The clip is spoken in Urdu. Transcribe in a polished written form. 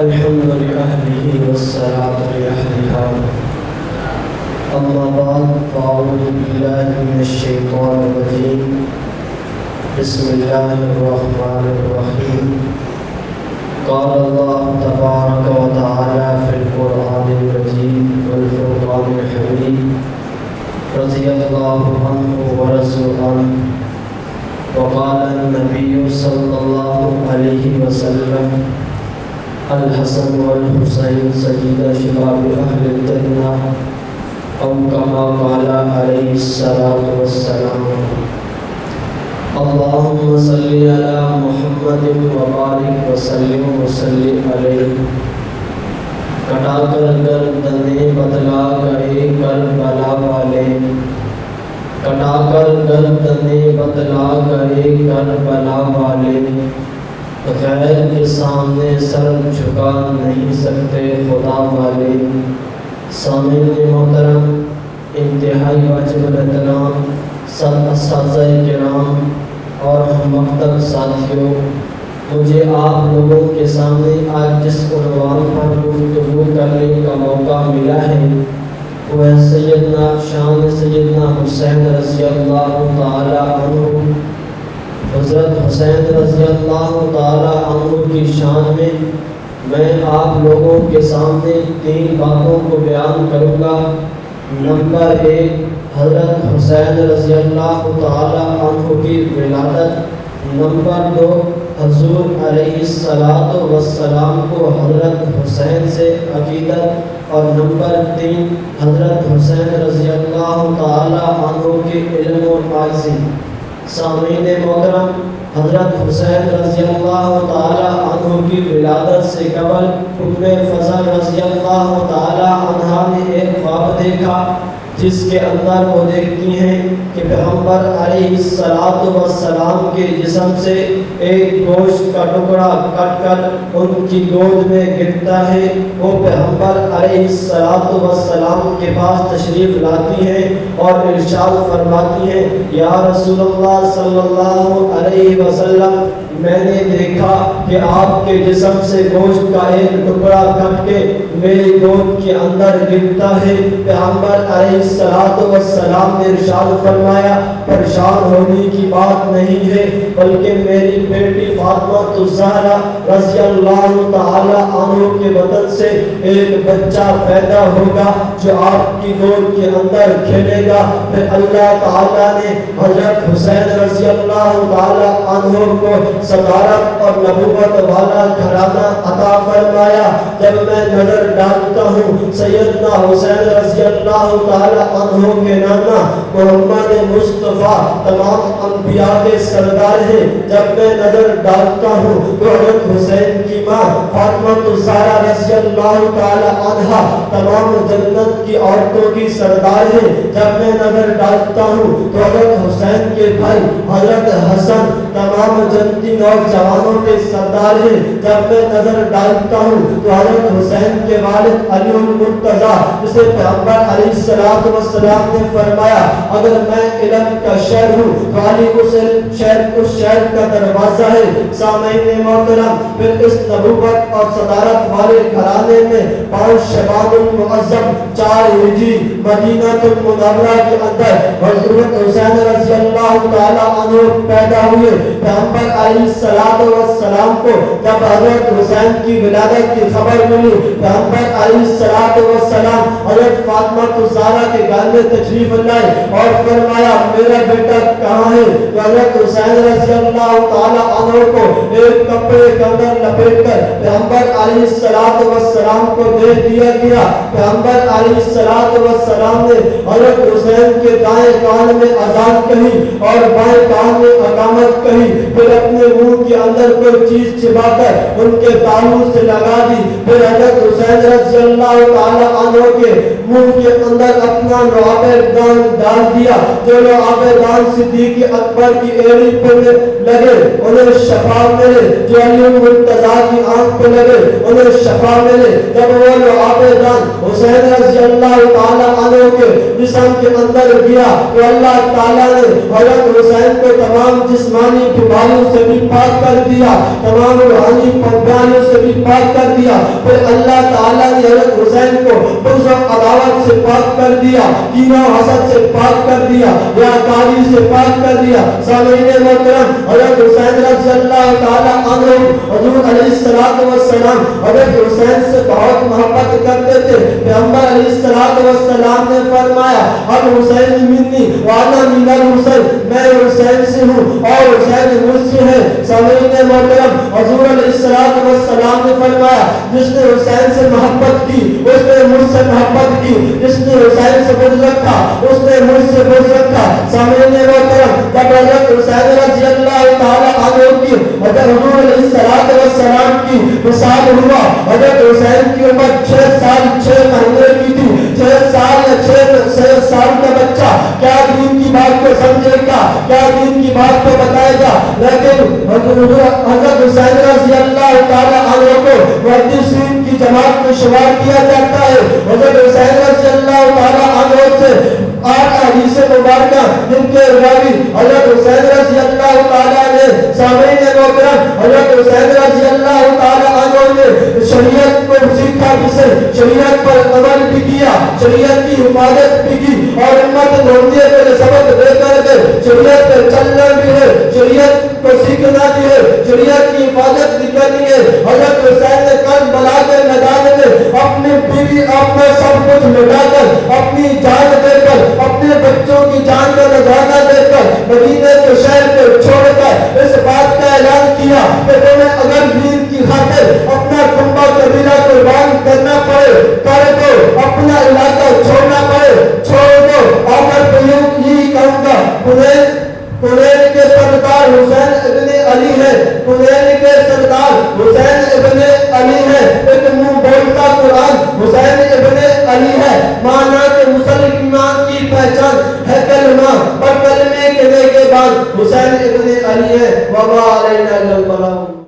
الحمد لأهله والصلاة لأهلها. أما بعد فأعوذ بالله من الشيطان الرجيم. بسم الله الرحمن الرحيم. قال الله تبارك وتعالى في القرآن المجيد والفرقان الحميد رضي الله عنه ورضي عنه. وقال النبي صلى الله عليه وسلم: الحسن والحسين سيد شباب أهل الجنة، أو كما قال عليه الصلاة والسلام. اللهم صل على محمد وبارك وسلم عليه. کٹا کر گردنیں بدلا گئے کربلا والے، کٹا کر گردنیں بدلا گئے کربلا والے، غیر کے سامنے سر جھکا نہیں سکتے خدا والے. سامعین محترم، انتہائی واجب الاحترام سب اساتذہ کرام اور ہم مکتب ساتھیوں، مجھے آپ لوگوں کے سامنے آج جس عنوان پر گفتگو کرنے کا موقع ملا ہے وہ ہے سیدنا حسین رضی اللہ تعالی عنہ. حضرت حسین رضی اللہ تعالی عنہ کی شان میں آپ لوگوں کے سامنے 3 باتوں کو بیان کروں گا. نمبر 1، حضرت حسین رضی اللہ تعالی عنہ کی ولادت. نمبر 2، حضور علیہ السلام کو حضرت حسین سے عقیدت. اور نمبر 3، حضرت حسین رضی اللہ تعالی عنہ کے علم و عاجزی. سامعین محترم، حضرت حسین رضی اللہ تعالی عنہ کی ولادت سے قبل ام فضل رضی اللہ تعالی عنہا نے ایک خواب دیکھا جس کے اندر وہ دیکھتی ہیں کہ پیغمبر علیہ السلام کے جسم سے ایک گوشت کا ٹکڑا کٹ کر ان کی گود میں گرتا ہے. وہ پیغمبر علیہ السلام کے پاس تشریف لاتی ہیں اور ارشاد فرماتی ہیں: یا رسول اللہ صلی اللہ علیہ وسلم، میں نے دیکھا کہ آپ کے جسم سے گوشت کا ایک ٹکڑا کٹ کے میری گود کے اندر گرتا ہے. پیغمبر علیہ السلام نے ارشاد فرمایا: پریشان ہونے کی بات نہیں ہے، بلکہ میری بیٹی فاطمہ الزہرا رضی اللہ تعالی عنہ کے بدن سے ایک بچہ پیدا ہوگا جو آپ کی گود کے اندر کھیلے گا. پھر اللہ تعالی نے حضرت حسین رضی اللہ تعالی عنہ کو صدارت اور نبوت والا گھرانہ عطا فرمایا. جب میں نظر ڈالتا ہوں سیدنا حسین رضی اللہ تعالی عنہ کے نانا محمد مصطفیٰ تمام انبیاء کے سردار ہیں. جب میں نظر ڈالتا ہوں تو حضرت حسین کی ماں فاطمہ الزہرا رضی اللہ تعالی عنہا تمام جنت کی عورتوں کی سردار ہیں. جب میں نظر ڈالتا ہوں تو حضرت حسین کے بھائی حضرت حسن تمام جنتی نوجوانوں کے سردار ہیں. جب میں نظر ڈالتا ہوں تو حضرت حسین کے والد علی المرتضیٰ جسے پیغمبر علیہ السلام نے فرمایا: اگر میں علم کا شہر ہوں تو علی اس شہر کا دروازہ ہے. سامعین محترم، پھر اس نبوت اور صدارت والے گھرانے میں 5 شباب المعظم 4 ہجری مدینہ المنورہ کے اندر حضرت حسین رضی اللہ تعالی عنہ پیدا ہوئے. پیغمبر علیہ السلام کو جب حضرت حسین کی ولادت کی خبر ملی، پیغمبر علیہ السلام حضرت فاطمہ الزہرا کے گھر میں تشریف لائے اور فرمایا: میرا بیٹا کہاں ہے؟ تو حضرت حسین رضی اللہ تعالی عنہ کو ایک کپڑے کے اندر لپیٹ کر پیغمبر علیہ السلام کو دے دیا گیا. پیغمبر علیہ السلام نے حضرت حسین کے دائیں کان میں اذان کہی اور بائیں کان میں اقامت کہی. پھر اپنے منہ کے اندر کوئی چیز چبا کر ان کے تالو سے لگا دی. پھر حضرت حسین رضی اللہ تعالی عنہ کے منہ کے اندر اپنا لعاب دان ڈال دیا. جو لعاب دان صدیق اکبر کی ایڑی پر لگے انہیں شفا ملے، جو علی المرتضیٰ کی آنکھ پہ لگے انہیں شفا صحابے نے جب وہ لعاب جان حسین رضی اللہ تعالیٰ عنہ کے جسم کے اندر گیا تو اللہ تعالیٰ نے حضرت حسین کو تمام جسمانی بیماریوں سے بھی پاک کر دیا، تمام روحانی بیماریوں سے بھی پاک کر دیا۔ پھر اللہ تعالیٰ نے حضرت حسین کو بغض و عداوت سے پاک کر دیا، کینہ و حسد سے پاک کر دیا، ریاکاری سے پاک کر دیا۔ سامعین محترم، حضرت حسین رضی اللہ تعالیٰ عنہ حضور علیہ السلام حضرت حسین سے بہت محبت کرتے تھے۔ پیغمبر علیہ السلام نے فرمایا الحسین منی وانا من الحسین، میں حسین سے ہوں اور حسین مجھ سے ہے۔ سامعین محترم، حضور علیہ السلام نے فرمایا جس نے حسین سے محبت کی اس نے مجھ سے محبت کی، جس نے حسین سے بغض رکھا اس نے مجھ سے بغض رکھا۔ سامعین محترم، جب حضرت حسین رضی اللہ تعالیٰ عنہ کی حضرت حضور علیہ السلام کی وصال ہوا، حضرت حسین کی عمر 6 سال 6 مہینے کی تھی۔ 6 سال یا 6 سال کا بچہ کیا دین کی بات کو سمجھے گا، کیا دین کی بات کو بتائے گا؟ لیکن حضرت حسین رضی اللہ تعالیٰ عنہ کو محدثین کی جماعت میں شمار کیا جاتا ہے۔ حضرت حسین رضی اللہ تعالیٰ عنہ سے 8 حدیث مبارکہ جن کے راوی حضرت حسین رضی اللہ تعالیٰ نے۔ سامعین محترم، حضرت حسین رضی اللہ تعالیٰ عنہ نے شریعت کو سیکھا بھی سے، شریعت پر عمل بھی کیا، شریعت کی حفاظت بھی کی اور امت نوندے کو سبق دے کر کے شریعت پر چلنا بھی ہے، شریعت کو سیکھنا بھی ہے، شریعت کی حفاظت بھی کرنی ہے۔ حضرت حسین نے کربلا کے میدان میں اپنی بیوی اپنا سب کچھ لٹا کر، اپنی جان دے کر، اپنے بچوں کی جان کا نذرانہ دے کر مدینے کے شہر کو چھوڑ کر اس بات کا اعلان کیا کہ تمہیں اگر دین کی خاطر اپنا کنبہ قبیلہ قربان کرنا پڑے کر دو، اپنا علاقہ چھوڑنا پڑے چھوڑ دو۔ اور میں یہی کہوں گا پنین کے سردار حسین ابن علی ہے، پنین کے سردار حسین ابن علی ہے۔ ایک منہ بولتا قرآن حسین ابن علی ہے، مانا کہ مسلمان کی پہچان ہے کلمہ، پر کلمے کہنے کے بعد حسین ابن علی ہے۔ وما علینا الا البلاغ۔